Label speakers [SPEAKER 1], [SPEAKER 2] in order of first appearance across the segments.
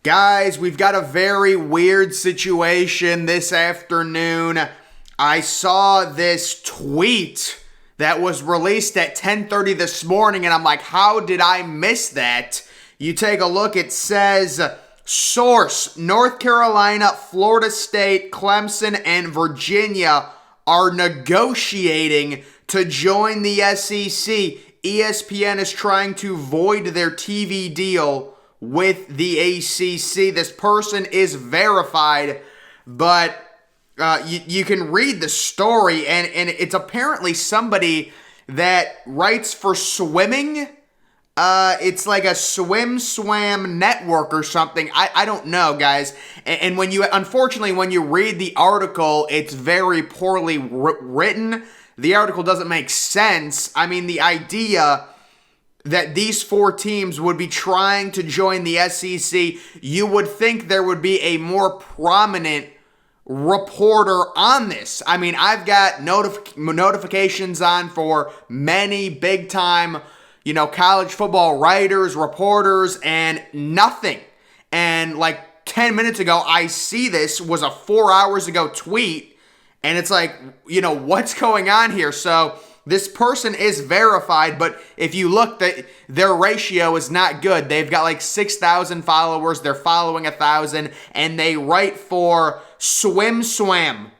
[SPEAKER 1] Guys, we've got a very weird situation this afternoon. I saw this tweet that was released at 10:30 this morning, and I'm like, how did I miss that? You take a look, it says, source, North Carolina, Florida State, Clemson, and Virginia are negotiating to join the SEC. ESPN is trying to void their TV deal with the ACC. This person is verified, but you can read the story, and it's apparently somebody that writes for swimming. It's like a swam network or something. I don't know, guys. And unfortunately, when you read the article, it's very poorly written. The article doesn't make sense. I mean, the idea that these four teams would be trying to join the SEC, you would think there would be a more prominent reporter on this. I mean, I've got notifications on for many big-time, college football writers, reporters, and nothing. And like 10 minutes ago, I see this was a 4 hours ago tweet, and it's like, what's going on here? So this person is verified, but if you look, their ratio is not good. They've got like 6,000 followers. They're following 1,000, and they write for Swam,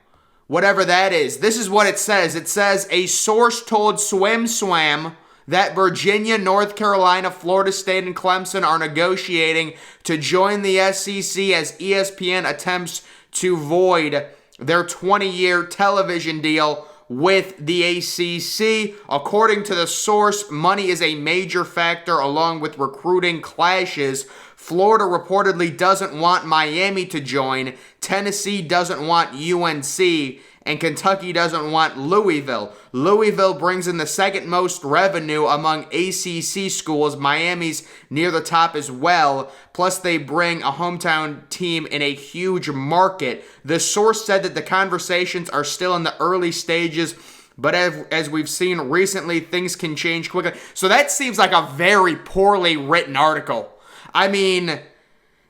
[SPEAKER 1] whatever that is. This is what it says. It says, a source told Swam that Virginia, North Carolina, Florida State, and Clemson are negotiating to join the SEC as ESPN attempts to void their 20-year television deal with the ACC. According to the source, money is a major factor along with recruiting clashes. Florida reportedly doesn't want Miami to join, Tennessee doesn't want UNC, and Kentucky doesn't want Louisville. Louisville brings in the second most revenue among ACC schools. Miami's near the top as well. Plus, they bring a hometown team in a huge market. The source said that the conversations are still in the early stages, but as we've seen recently, things can change quickly. So that seems like a very poorly written article. I mean,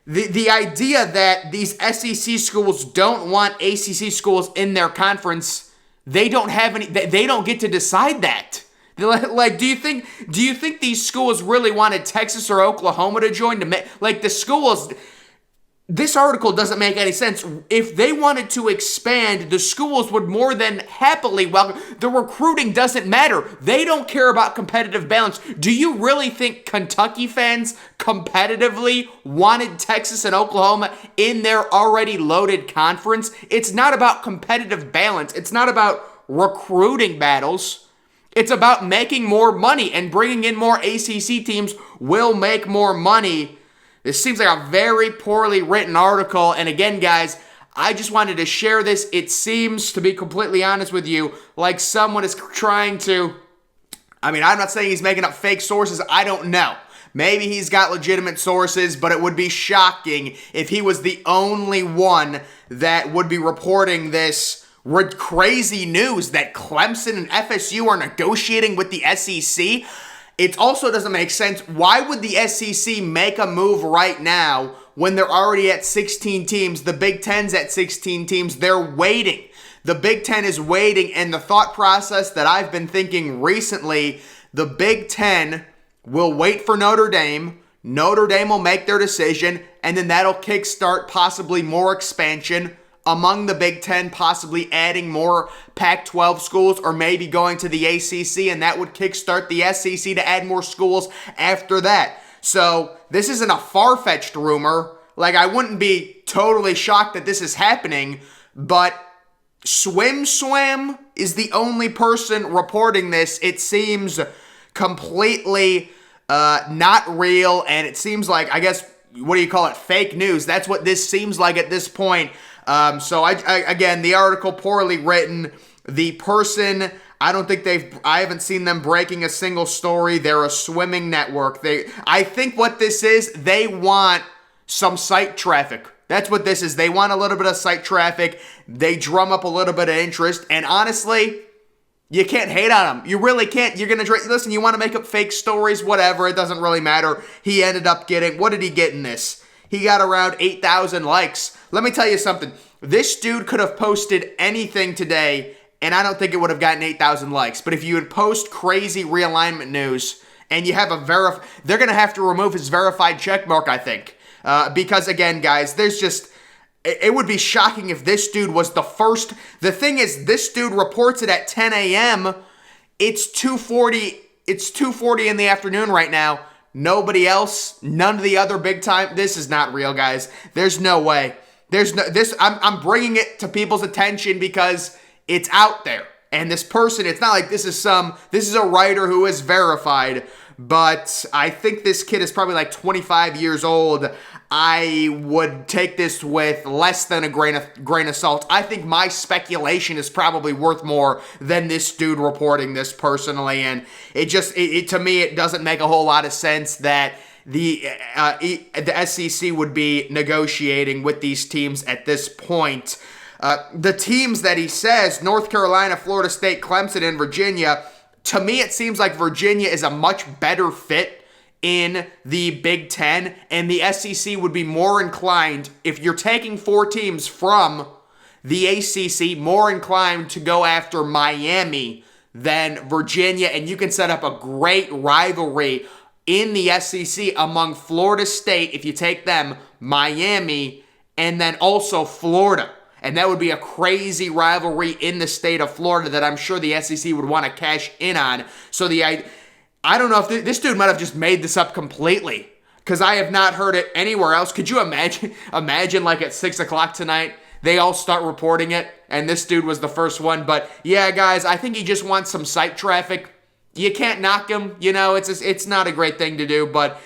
[SPEAKER 1] the idea that these SEC schools don't want ACC schools in their conference, they don't get to decide that. Like, do you think these schools really wanted Texas or Oklahoma to join? The schools, this article doesn't make any sense. If they wanted to expand, the schools would more than happily welcome. The recruiting doesn't matter. They don't care about competitive balance. Do you really think Kentucky fans competitively wanted Texas and Oklahoma in their already loaded conference? It's not about competitive balance. It's not about recruiting battles. It's about making more money, and bringing in more ACC teams will make more money. This seems like a very poorly written article, and again, guys, I just wanted to share this. It seems, to be completely honest with you, like someone is trying to, I'm not saying he's making up fake sources, I don't know. Maybe he's got legitimate sources, but it would be shocking if he was the only one that would be reporting this crazy news that Clemson and FSU are negotiating with the SEC. It also doesn't make sense. Why would the SEC make a move right now when they're already at 16 teams? The Big Ten's at 16 teams. They're waiting. The Big Ten is waiting, and the thought process that I've been thinking recently, the Big Ten will wait for Notre Dame. Notre Dame will make their decision, and then that'll kickstart possibly more expansion among the Big Ten, possibly adding more Pac-12 schools or maybe going to the ACC, and that would kickstart the SEC to add more schools after that. So this isn't a far-fetched rumor. Like, I wouldn't be totally shocked that this is happening, but Swam is the only person reporting this. It seems completely not real, and it seems like, I guess, what do you call it, fake news. That's what this seems like at this point. So again, the article poorly written. The person, I haven't seen them breaking a single story. They're a swimming network. I think what this is, they want some site traffic. That's what this is. They want a little bit of site traffic. They drum up a little bit of interest. And honestly, you can't hate on them. You really can't. You're going to, listen, you want to make up fake stories, whatever. It doesn't really matter. He ended up getting, what did he get in this? He got around 8,000 likes. Let me tell you something. This dude could have posted anything today, and I don't think it would have gotten 8,000 likes. But if you would post crazy realignment news and you have they're going to have to remove his verified checkmark, I think. Because again, guys, it would be shocking if this dude was the first. The thing is, this dude reports it at 10 a.m. It's 2:40. It's 2:40 in the afternoon right now. Nobody else, none of the other big time. This is not real, guys. There's no way. I'm bringing it to people's attention because it's out there. And this person, it's not like this is a writer who is verified, but I think this kid is probably like 25 years old. I would take this with less than a grain of salt. I think my speculation is probably worth more than this dude reporting this personally, and to me it doesn't make a whole lot of sense that the SEC would be negotiating with these teams at this point. The teams that he says, North Carolina, Florida State, Clemson, and Virginia, to me it seems like Virginia is a much better fit in the Big Ten, and the SEC would be more inclined, if you're taking 4 teams from the ACC, more inclined to go after Miami than Virginia, and you can set up a great rivalry in the SEC among Florida State, if you take them, Miami, and then also Florida. And that would be a crazy rivalry in the state of Florida that I'm sure the SEC would want to cash in on. So I don't know if this dude might have just made this up completely, because I have not heard it anywhere else. Could you imagine like at 6 o'clock tonight, they all start reporting it, and this dude was the first one. But yeah, guys, I think he just wants some site traffic. You can't knock him. It's not a great thing to do, but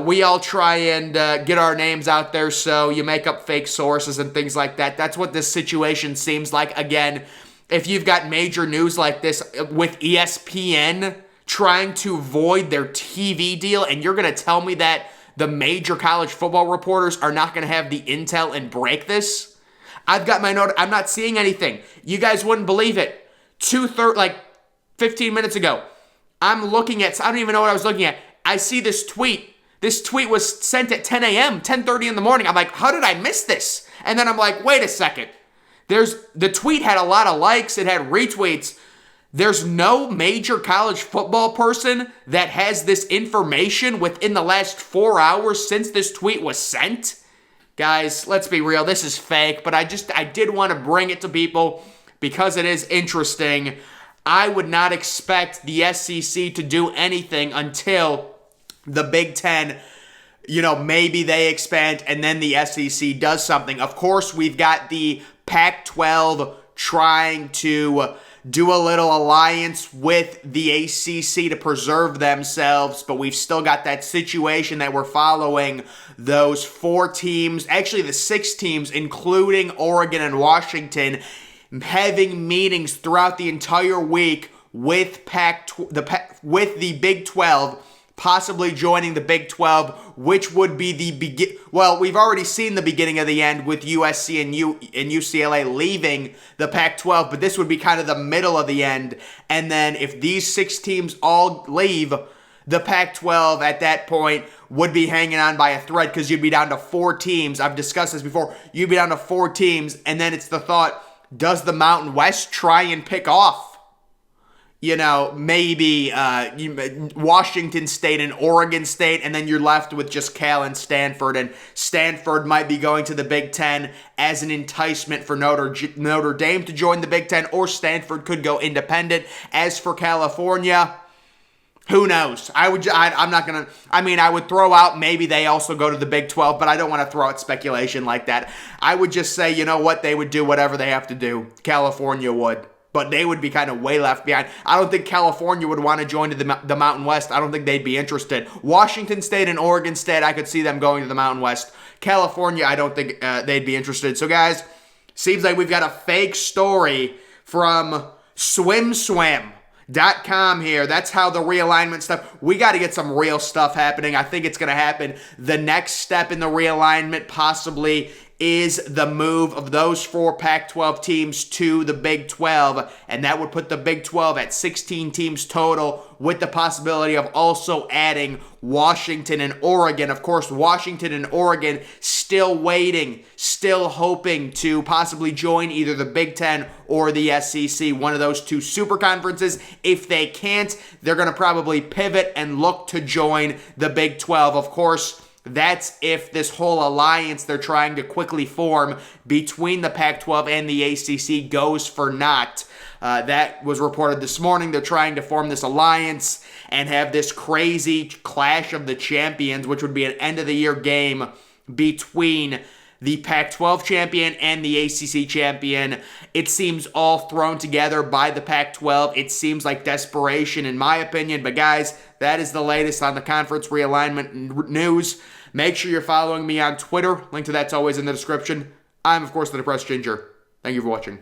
[SPEAKER 1] we all try and get our names out there, so you make up fake sources and things like that. That's what this situation seems like. Again, if you've got major news like this with ESPN trying to void their TV deal, and you're going to tell me that the major college football reporters are not going to have the intel and break this? I've got my note. I'm not seeing anything. You guys wouldn't believe it. 15 minutes ago, I'm looking at, I don't even know what I was looking at. I see this tweet. This tweet was sent at 10 a.m., 10:30 in the morning. I'm like, how did I miss this? And then I'm like, wait a second. The tweet had a lot of likes. It had retweets. There's no major college football person that has this information within the last 4 hours since this tweet was sent. Guys, let's be real. This is fake, but I did want to bring it to people because it is interesting. I would not expect the SEC to do anything until the Big Ten, maybe they expand and then the SEC does something. Of course, we've got the Pac-12 trying to do a little alliance with the ACC to preserve themselves, but we've still got that situation that we're following. Those 4 teams, actually the 6 teams, including Oregon and Washington, having meetings throughout the entire week with the Big 12, possibly joining the Big 12, which would be we've already seen the beginning of the end with USC and UCLA leaving the Pac-12, but this would be kind of the middle of the end. And then if these 6 teams all leave, the Pac-12 at that point would be hanging on by a thread, because you'd be down to 4 teams. I've discussed this before. You'd be down to 4 teams, and then it's the thought, does the Mountain West try and pick off maybe Washington State and Oregon State, and then you're left with just Cal and Stanford might be going to the Big Ten as an enticement for Notre Dame to join the Big Ten, or Stanford could go independent. As for California, who knows? I would throw out maybe they also go to the Big 12, but I don't want to throw out speculation like that. I would just say, they would do whatever they have to do. California would. But they would be kind of way left behind. I don't think California would want to join to the Mountain West. I don't think they'd be interested. Washington State and Oregon State, I could see them going to the Mountain West. California, I don't think they'd be interested. So, guys, seems like we've got a fake story from SwimSwam.com here. That's how the realignment stuff. We got to get some real stuff happening. I think it's going to happen. The next step in the realignment possibly is the move of those 4 Pac-12 teams to the Big 12, and that would put the Big 12 at 16 teams total, with the possibility of also adding Washington and Oregon. Of course, Washington and Oregon still waiting, still hoping to possibly join either the Big Ten or the SEC, one of those two super conferences. If they can't, they're going to probably pivot and look to join the Big 12. Of course, that's if this whole alliance they're trying to quickly form between the Pac-12 and the ACC goes for naught. That was reported this morning. They're trying to form this alliance and have this crazy clash of the champions, which would be an end-of-the-year game between the Pac-12 champion and the ACC champion. It seems all thrown together by the Pac-12. It seems like desperation, in my opinion. But guys, that is the latest on the conference realignment news. Make sure you're following me on Twitter. Link to that's always in the description. I'm, of course, the Depressed Ginger. Thank you for watching.